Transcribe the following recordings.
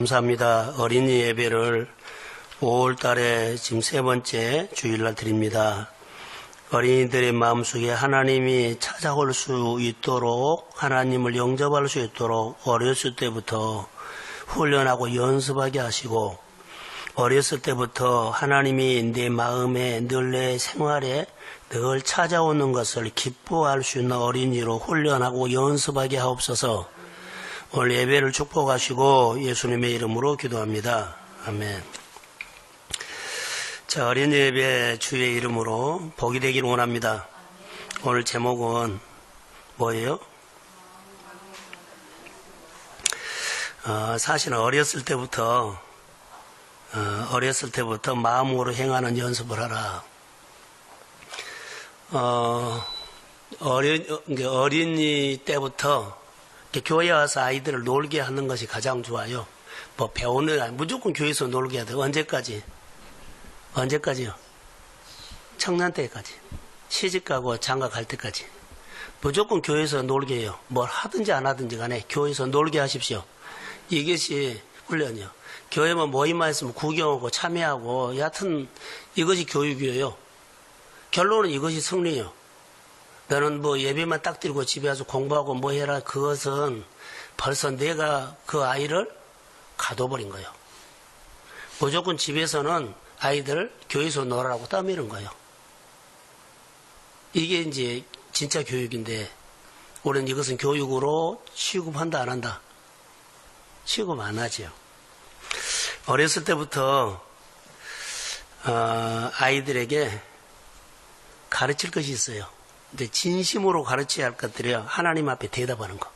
감사합니다. 어린이 예배를 5월 달에 지금 세 번째 주일날 드립니다. 어린이들의 마음속에 하나님이 찾아올 수 있도록, 하나님을 영접할 수 있도록 어렸을 때부터 훈련하고 연습하게 하시고, 어렸을 때부터 하나님이 내 마음에 늘 내 생활에 늘 찾아오는 것을 기뻐할 수 있는 어린이로 훈련하고 연습하게 하옵소서. 오늘 예배를 축복하시고 예수님의 이름으로 기도합니다. 아멘. 자, 어린이 예배 주의 이름으로 복이 되기를 원합니다. 오늘 제목은 뭐예요? 사실은 어렸을 때부터 마음으로 행하는 연습을 하라. 어린이 때부터 교회에 와서 아이들을 놀게 하는 것이 가장 좋아요. 뭐 배우는 무조건 교회에서 놀게 해야 돼요. 언제까지요? 청년 때까지. 시집가고 장가갈 때까지. 무조건 교회에서 놀게 해요. 뭘 하든지 안 하든지 간에 교회에서 놀게 하십시오. 이것이 훈련이요. 교회만 모임만 있으면 구경하고 참여하고 여하튼 이것이 교육이에요. 결론은 이것이 승리예요. 너는 뭐 예배만 딱 드리고 집에 와서 공부하고 뭐 해라. 그것은 벌써 내가 그 아이를 가둬버린 거예요. 무조건 집에서는 아이들 교회에서 놀아라고 떠미는 거예요. 이게 이제 진짜 교육인데 우리는 이것은 교육으로 취급한다 안 한다? 취급 안 하죠. 어렸을 때부터 아이들에게 가르칠 것이 있어요. 근데 진심으로 가르쳐야 할 것들이요. 하나님 앞에 대답하는 거.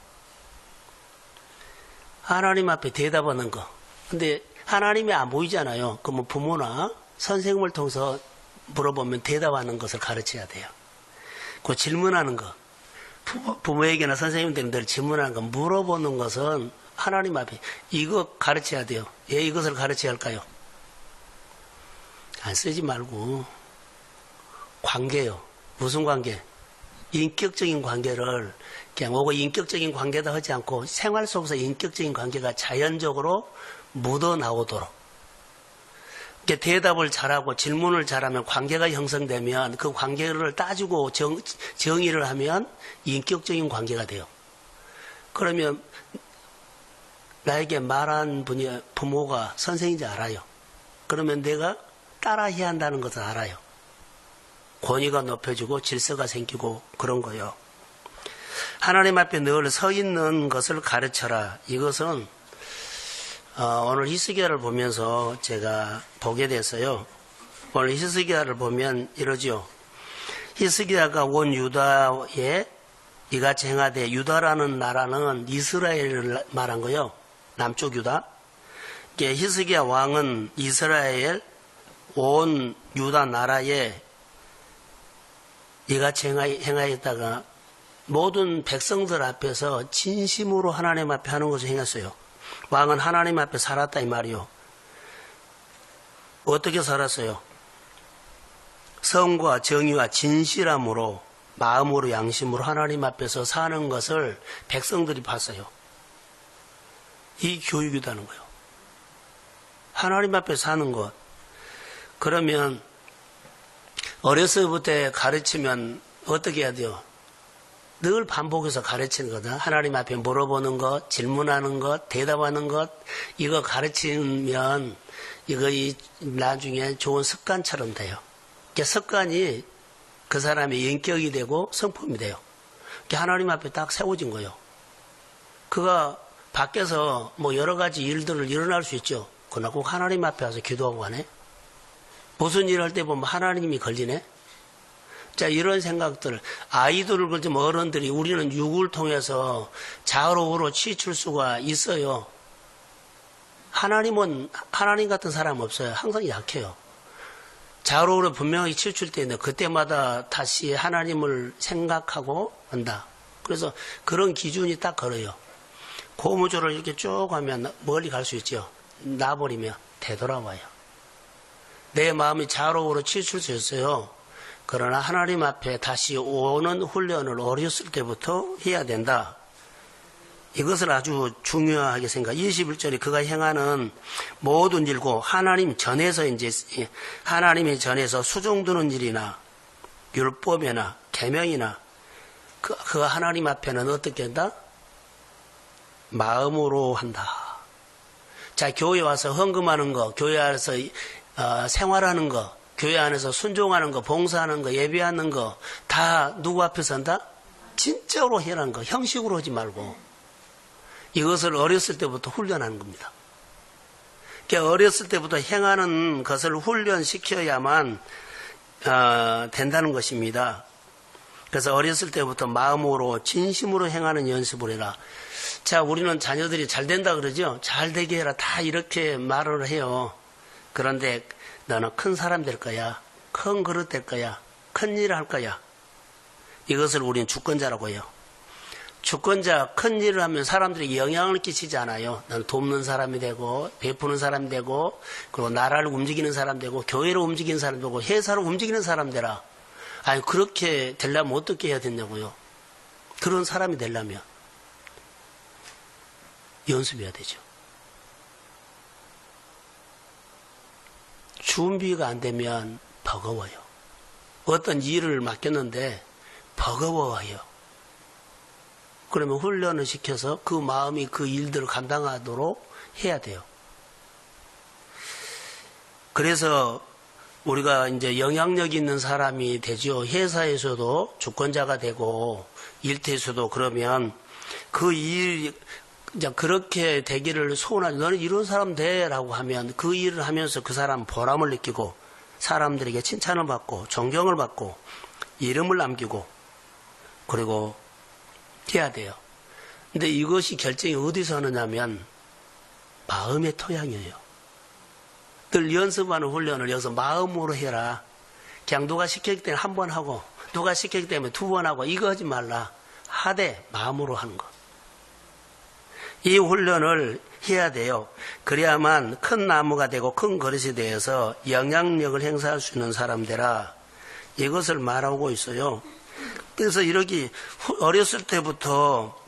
하나님 앞에 대답하는 거. 근데 하나님이 안 보이잖아요. 그러면 부모나 선생님을 통해서 물어보면 대답하는 것을 가르쳐야 돼요. 그 질문하는 거. 부모에게나 선생님들이 질문하는 거, 물어보는 것은 하나님 앞에 이거 가르쳐야 돼요. 왜 이것을 가르쳐야 할까요? 안 쓰지 말고 관계요. 무슨 관계? 인격적인 관계를 그냥 오고 인격적인 관계도 하지 않고 생활 속에서 인격적인 관계가 자연적으로 묻어나오도록 이렇게 대답을 잘하고 질문을 잘하면 관계가 형성되면 그 관계를 따지고 정의를 하면 인격적인 관계가 돼요. 그러면 나에게 말한 분이 부모가 선생인지 알아요. 그러면 내가 따라해야 한다는 것을 알아요. 권위가 높여지고 질서가 생기고 그런 거예요. 하나님 앞에 늘 서 있는 것을 가르쳐라. 이것은 오늘 히스기야를 보면서 제가 보게 됐어요. 오늘 히스기야를 보면 이러죠. 히스기야가 온 유다에 이같이 행하되, 유다라는 나라는 이스라엘을 말한 거예요. 남쪽 유다. 히스기야 왕은 이스라엘 온 유다 나라에 이같이 행하였다가 모든 백성들 앞에서 진심으로 하나님 앞에 하는 것을 행했어요. 왕은 하나님 앞에 살았다 이 말이요. 어떻게 살았어요? 성과 정의와 진실함으로 마음으로 양심으로 하나님 앞에서 사는 것을 백성들이 봤어요. 이 교육이라는 거예요. 하나님 앞에 사는 것. 그러면 어렸을 때부터 가르치면 어떻게 해야 돼요? 늘 반복해서 가르치는 거다. 하나님 앞에 물어보는 것, 질문하는 것, 대답하는 것, 이거 가르치면 이거 나중에 좋은 습관처럼 돼요. 습관이 그 사람의 인격이 되고 성품이 돼요. 하나님 앞에 딱 세워진 거예요. 그가 밖에서 뭐 여러 가지 일들을 일어날 수 있죠. 그러나 꼭 하나님 앞에 와서 기도하고 하네. 무슨 일 할 때 보면 하나님이 걸리네. 자, 이런 생각들, 아이들을 걸리면 어른들이 우리는 육을 통해서 좌우로 치칠 수가 있어요. 하나님은 하나님 같은 사람 없어요. 항상 약해요. 좌우로 분명히 치칠 때 있는데 그때마다 다시 하나님을 생각하고 한다. 그래서 그런 기준이 딱 걸어요. 고무줄을 이렇게 쭉 하면 멀리 갈 수 있죠. 놔버리면 되돌아와요. 내 마음이 좌우로 치칠 수 있어요. 그러나 하나님 앞에 다시 오는 훈련을 어렸을 때부터 해야 된다. 이것을 아주 중요하게 생각. 21절에 그가 행하는 모든 일고 하나님 전에서 하나님의 전에서 수종드는 일이나 율법이나 계명이나 그 하나님 앞에는 어떻게 한다? 마음으로 한다. 자, 교회 와서 헌금하는 거, 교회 안에서 생활하는 거, 교회 안에서 순종하는 거, 봉사하는 거, 예배하는 거 다 누구 앞에서 한다? 진짜로 해라는 거, 형식으로 하지 말고. 이것을 어렸을 때부터 훈련하는 겁니다. 그러니까 어렸을 때부터 행하는 것을 훈련시켜야만 된다는 것입니다. 그래서 어렸을 때부터 마음으로 진심으로 행하는 연습을 해라. 자, 우리는 자녀들이 잘 된다 그러죠? 잘 되게 해라. 다 이렇게 말을 해요. 그런데 너는 큰 사람 될 거야. 큰 그릇 될 거야. 큰 일을 할 거야. 이것을 우리는 주권자라고 해요. 주권자, 큰 일을 하면 사람들이 영향을 끼치지 않아요. 너는 돕는 사람이 되고, 베푸는 사람이 되고, 그리고 나라를 움직이는 사람 되고, 교회를 움직이는 사람 되고, 회사를 움직이는 사람 되라. 아니, 그렇게 되려면 어떻게 해야 되냐고요. 그런 사람이 되려면 연습해야 되죠. 준비가 안 되면 버거워요. 어떤 일을 맡겼는데 버거워요. 그러면 훈련을 시켜서 그 마음이 그 일들을 감당하도록 해야 돼요. 그래서 우리가 이제 영향력 있는 사람이 되죠. 회사에서도 주권자가 되고 일터에서도 그러면 그 일, 그렇게 되기를 소원하지. 너는 이런 사람 돼라고 하면 그 일을 하면서 그 사람 보람을 느끼고 사람들에게 칭찬을 받고 존경을 받고 이름을 남기고 그리고 해야 돼요. 근데 이것이 결정이 어디서 하느냐면 마음의 토양이에요. 늘 연습하는 훈련을 여기서 마음으로 해라. 그냥 누가 시켰기 때문에 한 번 하고 누가 시켰기 때문에 두 번 하고 이거 하지 말라. 하되 마음으로 하는 것. 이 훈련을 해야 돼요. 그래야만 큰 나무가 되고 큰 그릇이 되어서 영향력을 행사할 수 있는 사람 되라. 이것을 말하고 있어요. 그래서 이렇게 어렸을 때부터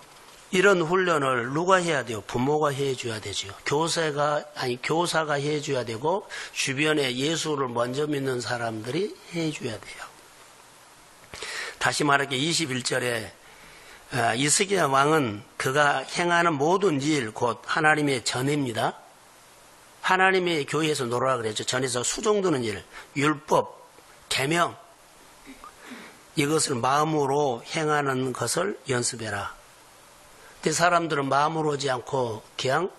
이런 훈련을 누가 해야 돼요? 부모가 해줘야 되죠. 교사가 해줘야 되고 주변에 예수를 먼저 믿는 사람들이 해줘야 돼요. 다시 말하게 21절에 이스기야 왕은 그가 행하는 모든 일 곧 하나님의 전입니다. 하나님의 교회에서 놀아라 그랬죠. 전에서 수종드는 일, 율법, 계명 이것을 마음으로 행하는 것을 연습해라. 근데 사람들은 마음으로 오지 않고 그냥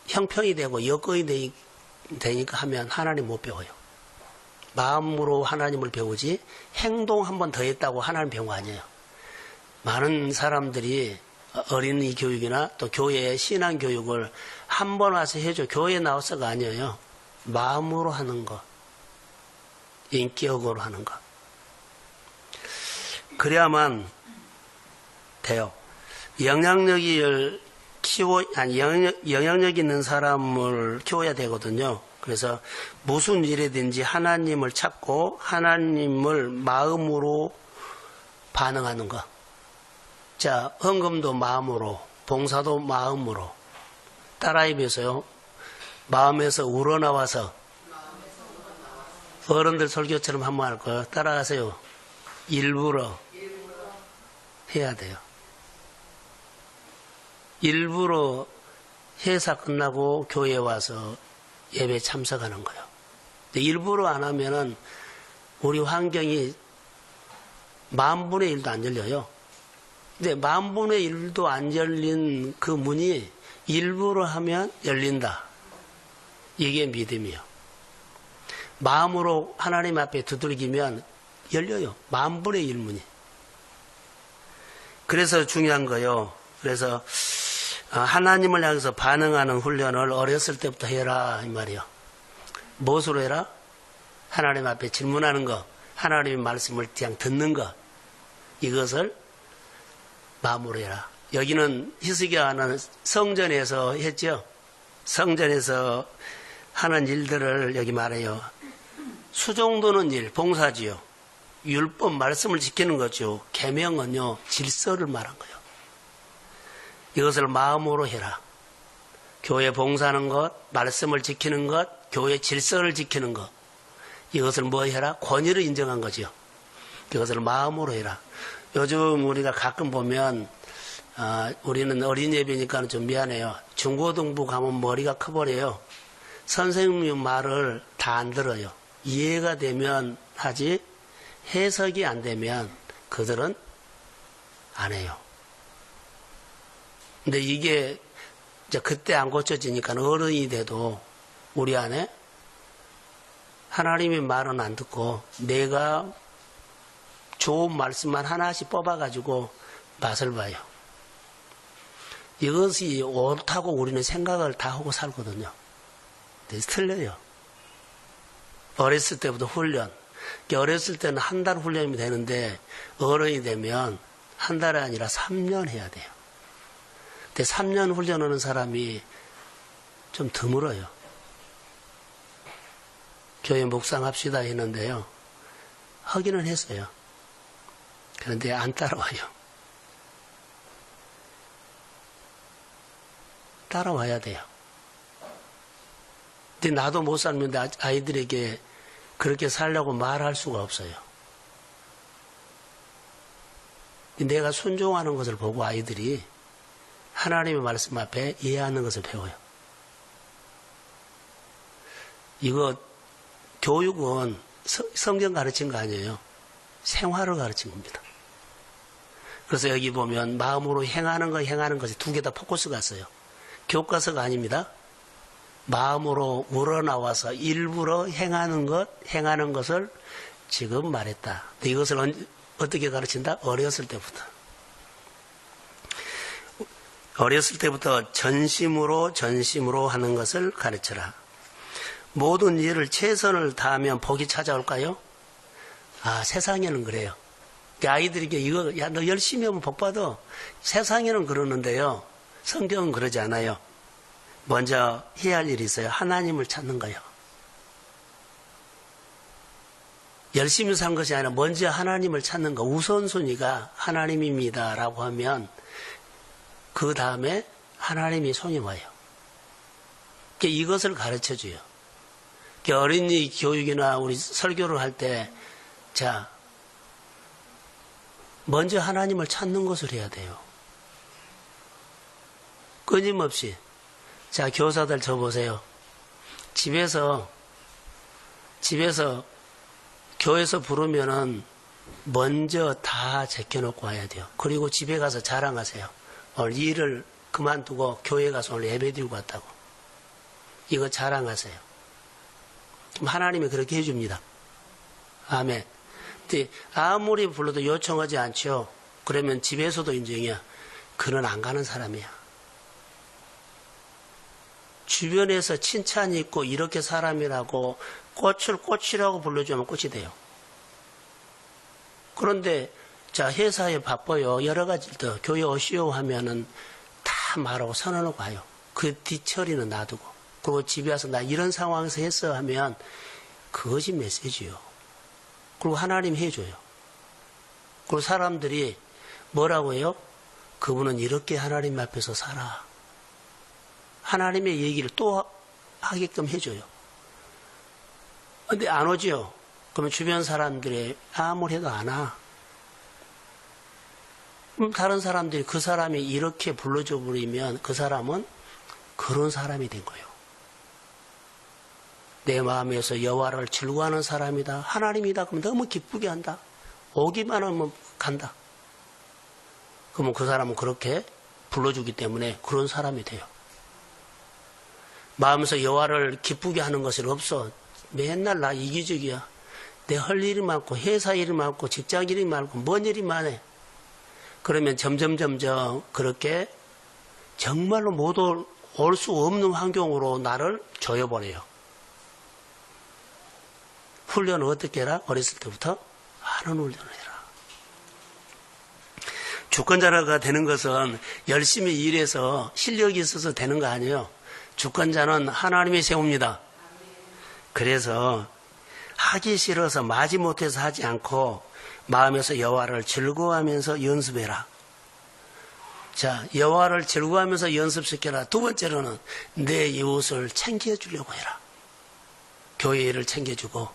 형편이 되고 여건이 되니까 하면 하나님 못 배워요. 마음으로 하나님을 배우지 행동 한 번 더 했다고 하나님 배운 거 아니에요. 많은 사람들이 어린이 교육이나 또 교회의 신앙 교육을 한 번 와서 해줘. 교회에 나와서가 아니에요. 마음으로 하는 거. 인격으로 하는 것. 그래야만 돼요. 영향력 있는 사람을 키워야 되거든요. 그래서 무슨 일이든지 하나님을 찾고 하나님을 마음으로 반응하는 것. 자, 헌금도 마음으로, 봉사도 마음으로. 따라해보세요. 마음에서 우러나와서. 어른들 설교처럼 한번 할 거예요. 따라하세요. 일부러 해야 돼요. 일부러 회사 끝나고 교회에 와서 예배 참석하는 거예요. 근데 일부러 안 하면은 우리 환경이 10,000분의 1도 안 열려요. 근데 10,000분의 1도 안 열린 그 문이 일부러 하면 열린다. 이게 믿음이에요. 마음으로 하나님 앞에 두들기면 열려요. 10,000분의 1 문이. 그래서 중요한 거예요. 그래서 하나님을 향해서 반응하는 훈련을 어렸을 때부터 해라 이 말이에요. 무엇으로 해라? 하나님 앞에 질문하는 거, 하나님의 말씀을 그냥 듣는 것, 이것을 마음으로 해라. 여기는 히스기야는 성전에서 했죠. 성전에서 하는 일들을 여기 말해요. 수종도는 일, 봉사지요. 율법 말씀을 지키는 거죠. 계명은요, 질서를 말한 거예요. 이것을 마음으로 해라. 교회 봉사하는 것, 말씀을 지키는 것, 교회 질서를 지키는 것. 이것을 뭐 해라? 권위를 인정한 거죠. 이것을 마음으로 해라. 요즘 우리가 가끔 보면 우리는 어린 예배니까 좀 미안해요. 중고등부 가면 머리가 커버려요. 선생님 말을 다 안 들어요. 이해가 되면 하지 해석이 안 되면 그들은 안 해요. 근데 이게 이제 그때 안 고쳐지니까 어른이 돼도 우리 안에 하나님의 말은 안 듣고 내가 좋은 말씀만 하나씩 뽑아가지고 맛을 봐요. 이것이 옳다고 우리는 생각을 다 하고 살거든요. 근데 틀려요. 어렸을 때부터 훈련. 어렸을 때는 한 달 훈련이 되는데 어른이 되면 한 달이 아니라 3년 해야 돼요. 근데 3년 훈련하는 사람이 좀 드물어요. 교회 묵상합시다 했는데요. 하기는 했어요. 그런데 안 따라와요. 따라와야 돼요. 근데 나도 못 살면 아이들에게 그렇게 살려고 말할 수가 없어요. 내가 순종하는 것을 보고 아이들이 하나님의 말씀 앞에 이해하는 것을 배워요. 이거 교육은 성경 가르친 거 아니에요. 생활을 가르친 겁니다. 그래서 여기 보면 마음으로 행하는 것이 두 개 다 포커스가 있어요. 교과서가 아닙니다. 마음으로 우러나와서 일부러 행하는 것을 지금 말했다. 이것을 어떻게 가르친다? 어렸을 때부터 전심으로 하는 것을 가르쳐라. 모든 일을 최선을 다하면 복이 찾아올까요? 세상에는 그래요. 아이들에게 야, 너 열심히 하면 복 받아. 세상에는 그러는데요. 성경은 그러지 않아요. 먼저 해야 할 일이 있어요. 하나님을 찾는 거예요. 열심히 산 것이 아니라 먼저 하나님을 찾는 거. 우선순위가 하나님입니다. 라고 하면 그 다음에 하나님이 손이 와요. 이것을 가르쳐줘요. 어린이 교육이나 우리 설교를 할 때, 자, 먼저 하나님을 찾는 것을 해야 돼요. 끊임없이. 자, 교사들 저 보세요. 집에서 교회에서 부르면은 먼저 다 제껴놓고 와야 돼요. 그리고 집에 가서 자랑하세요. 오늘 일을 그만두고 교회 가서 오늘 예배 드리고 왔다고. 이거 자랑하세요. 그럼 하나님이 그렇게 해줍니다. 아멘. 근데 아무리 불러도 요청하지 않죠. 그러면 집에서도 인정이야. 그는 안 가는 사람이야. 주변에서 칭찬이 있고 이렇게 사람이라고 꽃이라고 불러주면 꽃이 돼요. 그런데 자, 회사에 바빠요. 여러 가지 더 교회 오시오 하면은 다 말하고 선언하고 가요. 그 뒤처리는 놔두고. 그리고 집에 와서 나 이런 상황에서 했어 하면 그것이 메시지요. 그리고 하나님 해줘요. 그리고 사람들이 뭐라고 해요? 그분은 이렇게 하나님 앞에서 살아. 하나님의 얘기를 또 하게끔 해줘요. 근데 안 오죠? 그러면 주변 사람들이 아무리 해도 안 와. 그럼 다른 사람들이 그 사람이 이렇게 불러줘 버리면 그 사람은 그런 사람이 된 거예요. 내 마음에서 여호와를 즐거워하는 사람이다. 하나님이다. 그러면 너무 기쁘게 한다. 오기만 하면 간다. 그러면 그 사람은 그렇게 불러주기 때문에 그런 사람이 돼요. 마음에서 여호와를 기쁘게 하는 것은 없어. 맨날 나 이기적이야. 내 할 일이 많고 회사 일이 많고 직장 일이 많고 뭔 일이 많아. 그러면 점점 그렇게 정말로 못 올 수 없는 환경으로 나를 조여버려요. 훈련을 어떻게 해라? 어렸을 때부터 하는 훈련을 해라. 주권자가 되는 것은 열심히 일해서 실력이 있어서 되는 거 아니에요. 주권자는 하나님이 세웁니다. 그래서 하기 싫어서 마지못해서 하지 않고 마음에서 여호와를 즐거워하면서 연습해라. 자, 여호와를 즐거워하면서 연습시켜라. 두 번째로는 내 이웃을 챙겨주려고 해라. 교회 일을 챙겨주고,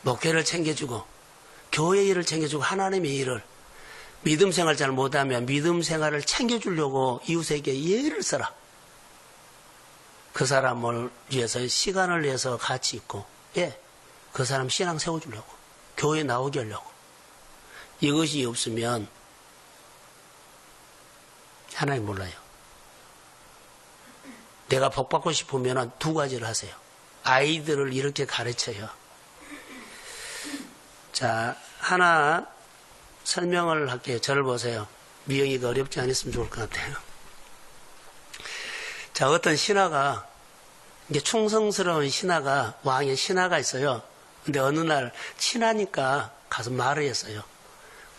목회를 챙겨주고, 교회 일을 챙겨주고, 하나님의 일을, 믿음 생활 잘 못하면 믿음 생활을 챙겨주려고 이웃에게 예를 써라. 그 사람을 위해서, 시간을 내서 같이 있고, 그 사람 신앙 세워주려고, 교회 나오게 하려고. 이것이 없으면 하나님 몰라요. 내가 복 받고 싶으면 두 가지를 하세요. 아이들을 이렇게 가르쳐요. 자, 하나 설명을 할게요. 저를 보세요. 미영이가 어렵지 않았으면 좋을 것 같아요. 자, 어떤 신하가, 이게 충성스러운 신하가, 왕의 신하가 있어요. 근데 어느 날 친하니까 가서 말을 했어요.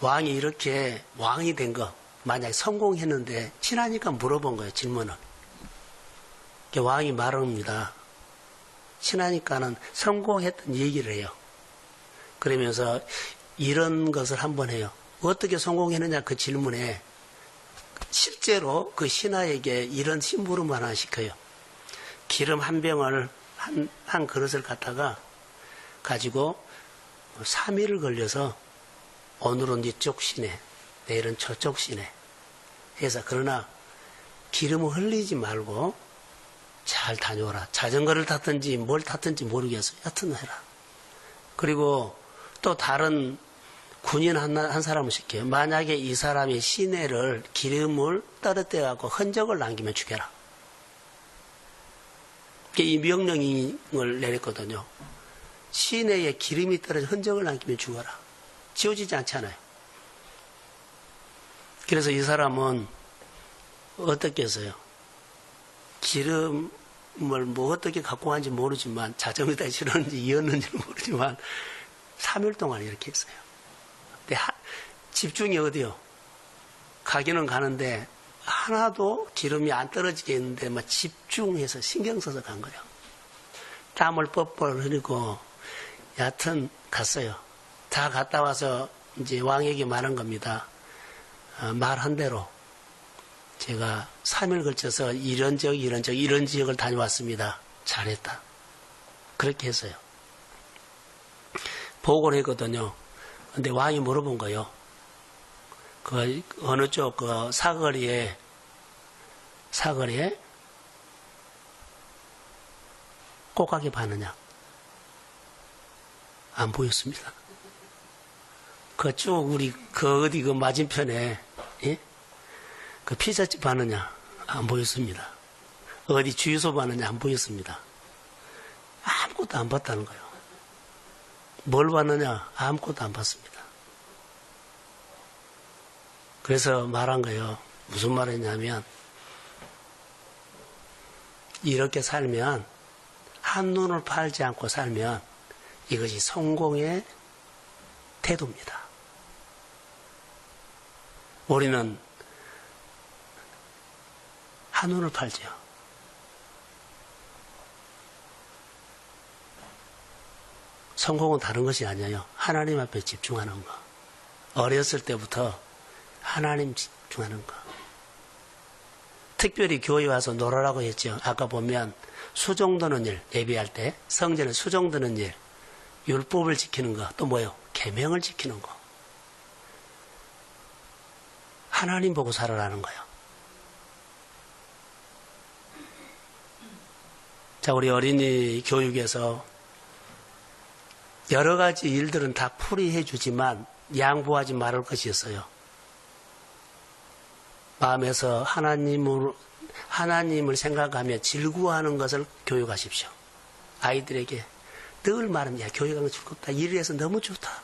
왕이 이렇게 왕이 된 거, 만약에 성공했는데 친하니까 물어본 거예요. 질문을. 왕이 말합니다. 친하니까는 성공했던 얘기를 해요. 그러면서 이런 것을 한번 해요. 어떻게 성공했느냐 그 질문에 실제로 그 신하에게 이런 심부름을 하나 시켜요. 기름 한 병을 한 그릇을 갖다가 가지고 3일을 걸려서 오늘은 이쪽 시내, 내일은 저쪽 시내 해서, 그러나 기름을 흘리지 말고 잘 다녀오라. 자전거를 탔든지 뭘 탔든지 모르겠어요. 여튼 해라. 그리고 또 다른 군인 한 사람을 시켜요. 만약에 이 사람이 시내를 기름을 떨어뜨려갖고 흔적을 남기면 죽여라. 이 명령을 내렸거든요. 시내에 기름이 떨어져 흔적을 남기면 죽어라. 지워지지 않잖아요. 그래서 이 사람은 어떻게 했어요? 기름을 뭐 어떻게 갖고 왔는지 모르지만, 자전거에다 실었는지 이었는지 모르지만 3일 동안 이렇게 했어요. 근데 집중이 어디요? 가기는 가는데 하나도 기름이 안 떨어지게 했는데 막 집중해서 신경 써서 간 거예요. 땀을 뻘뻘 흘리고 여하튼 갔어요. 다 갔다 와서 이제 왕에게 말한 겁니다. 말한 대로 제가 3일 걸쳐서 이런 지역을 다녀왔습니다. 잘했다. 그렇게 했어요. 보고를 했거든요. 근데 왕이 물어본 거예요. 그 어느 쪽 그 사거리에 꽃가게 파느냐? 안 보였습니다. 그쪽 우리 그 어디 그 맞은편에 그 피자집 하느냐? 안 보였습니다. 어디 주유소 하느냐? 안 보였습니다. 아무것도 안 봤다는 거예요. 뭘 봤느냐? 아무것도 안 봤습니다. 그래서 말한 거예요. 무슨 말이냐면, 이렇게 살면, 한눈을 팔지 않고 살면 이것이 성공의 태도입니다. 우리는 한눈을 팔죠. 성공은 다른 것이 아니에요. 하나님 앞에 집중하는 거. 어렸을 때부터 하나님 집중하는 거. 특별히 교회 와서 놀아라고 했죠. 아까 보면 수종드는 일, 예배할 때 성전에 수종드는 일, 율법을 지키는 거, 또 뭐예요? 계명을 지키는 거. 하나님 보고 살아라는 거예요. 자, 우리 어린이 교육에서 여러 가지 일들은 다 풀이해 주지만 양보하지 말을 것이 있어요. 마음에서 하나님을 생각하며 즐거워하는 것을 교육하십시오. 아이들에게 늘 말합니다. 야, 교회 가면 즐겁다. 일을 해서 너무 좋다.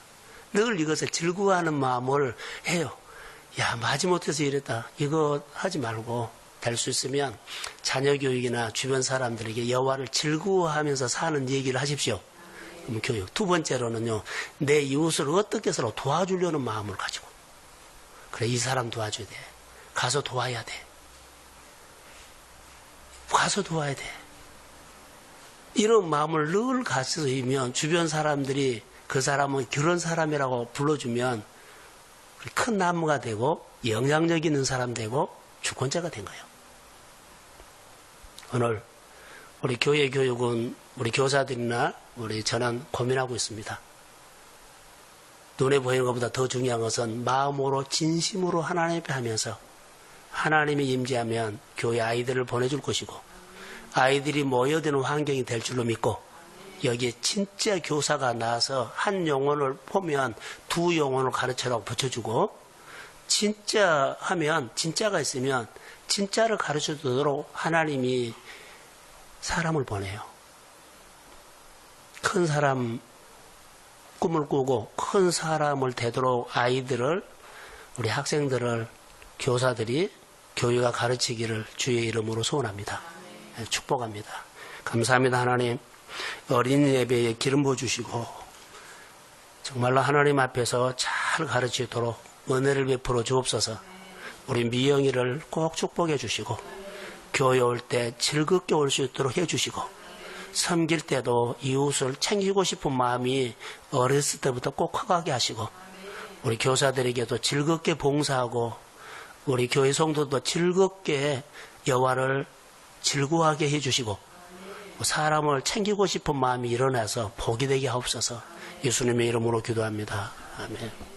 늘 이것을 즐거워하는 마음을 해요. 야, 마지못해서 이랬다. 이거 하지 말고 될 수 있으면 자녀 교육이나 주변 사람들에게 여호와를 즐거워하면서 사는 얘기를 하십시오. 교육. 두 번째로는요, 내 이웃을 어떻게 서로 도와주려는 마음을 가지고. 그래, 이 사람 도와줘야 돼. 가서 도와야 돼. 가서 도와야 돼. 이런 마음을 늘 가지면 주변 사람들이 그 사람은 그런 사람이라고 불러주면 큰 나무가 되고 영향력 있는 사람 되고 주권자가 된 거예요. 오늘 우리 교회 교육은 우리 교사들이나 저는 고민하고 있습니다. 눈에 보이는 것보다 더 중요한 것은 마음으로 진심으로 하나님 앞에 하면서 하나님이 임재하면 교회 아이들을 보내줄 것이고 아이들이 모여드는 환경이 될 줄로 믿고 여기에 진짜 교사가 나와서 한 영혼을 보면 두 영혼을 가르쳐라고 붙여주고 진짜 하면 진짜가 있으면 진짜를 가르쳐주도록 하나님이 사람을 보내요. 큰 사람 꿈을 꾸고 큰 사람을 되도록 아이들을 우리 학생들을 교사들이 교회가 가르치기를 주의 이름으로 소원합니다. 축복합니다. 감사합니다. 하나님 어린이 예배에 기름 부어주시고 정말로 하나님 앞에서 잘 가르치도록 은혜를 베풀어 주옵소서. 우리 미영이를 꼭 축복해 주시고 교회 올 때 즐겁게 올 수 있도록 해주시고 섬길 때도 이웃을 챙기고 싶은 마음이 어렸을 때부터 꼭 커가게 하시고 우리 교사들에게도 즐겁게 봉사하고 우리 교회 성도도 즐겁게 여호와를 즐거워하게 해주시고 사람을 챙기고 싶은 마음이 일어나서 복이 되게 하옵소서. 예수님의 이름으로 기도합니다. 아멘.